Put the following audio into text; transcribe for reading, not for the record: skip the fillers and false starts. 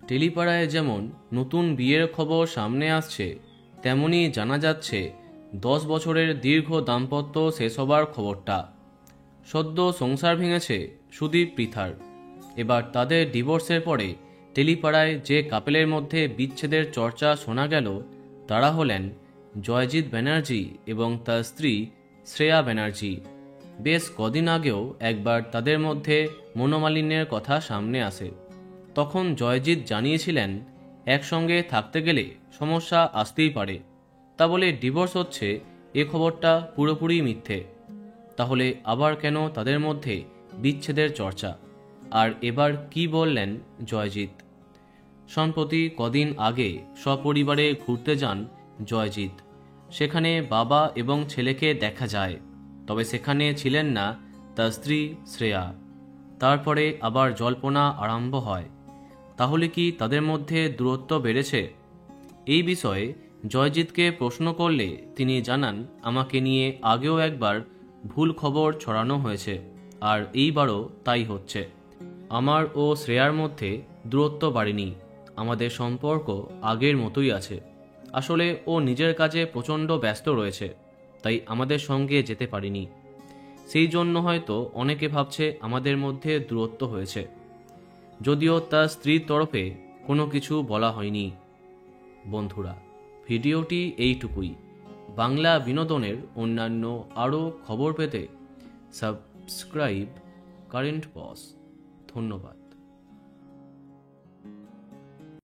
টেলিপাড়ায় যেমন নতুন বিয়ের খবর সামনে আসছে, তেমনি জানা যাচ্ছে 10 বছরের দীর্ঘ দাম্পত্য শেষ হবার খবরটা। সদ্য সংসার ভেঙেছে সুদীপ পৃথার। এবার তাদের ডিভোর্সের পরে টেলিপাড়ায় যে কাপেলের মধ্যে বিচ্ছেদের চর্চা শোনা গেল, তারা হলেন জয়জিৎ ব্যানার্জি এবং তার স্ত্রী শ্রেয়া ব্যানার্জি। বেশ কদিন আগেও একবার তাদের মধ্যে মনোমালিন্যের কথা সামনে আসে। তখন জয়জিৎ জানিয়েছিলেন, একসঙ্গে থাকতে গেলে সমস্যা আসতেই পারে, তা বলে ডিভোর্স হচ্ছে এ খবরটা পুরোপুরি মিথ্যে। তাহলে আবার কেন তাদের মধ্যে বিচ্ছেদের চর্চা? আর এবার কি বললেন জয়জিৎ? সম্প্রতি কদিন আগে সপরিবারে ঘুরতে যান জয়জিৎ। সেখানে বাবা এবং ছেলেকে দেখা যায়, তবে সেখানে ছিলেন না তার স্ত্রী শ্রেয়া। তারপরে আবার জল্পনা আরম্ভ হয়, তাহলে কি তাদের মধ্যে দূরত্ব বেড়েছে? এই বিষয়ে জয়জিৎকে প্রশ্ন করলে তিনি জানান, আমাকে নিয়ে আগেও একবার ভুল খবর ছড়ানো হয়েছে, আর এইবারও তাই হচ্ছে। আমার ও শ্রেয়ার মধ্যে দূরত্ব বাড়েনি, আমাদের সম্পর্ক আগের মতোই আছে। আসলে ও নিজের কাজে প্রচণ্ড ব্যস্ত রয়েছে, তাই আমাদের সঙ্গে যেতে পারিনি। সেই জন্য হয়তো অনেকে ভাবছে আমাদের মধ্যে দূরত্ব হয়েছে, যদিও তার স্ত্রীর তরফে কোনো কিছু বলা হয়নি। বন্ধুরা, ভিডিওটি এইটুকুই। বাংলা বিনোদনের অন্যান্য আরও খবর পেতে সাবস্ক্রাইব কারেন্ট পজ। ধন্যবাদ।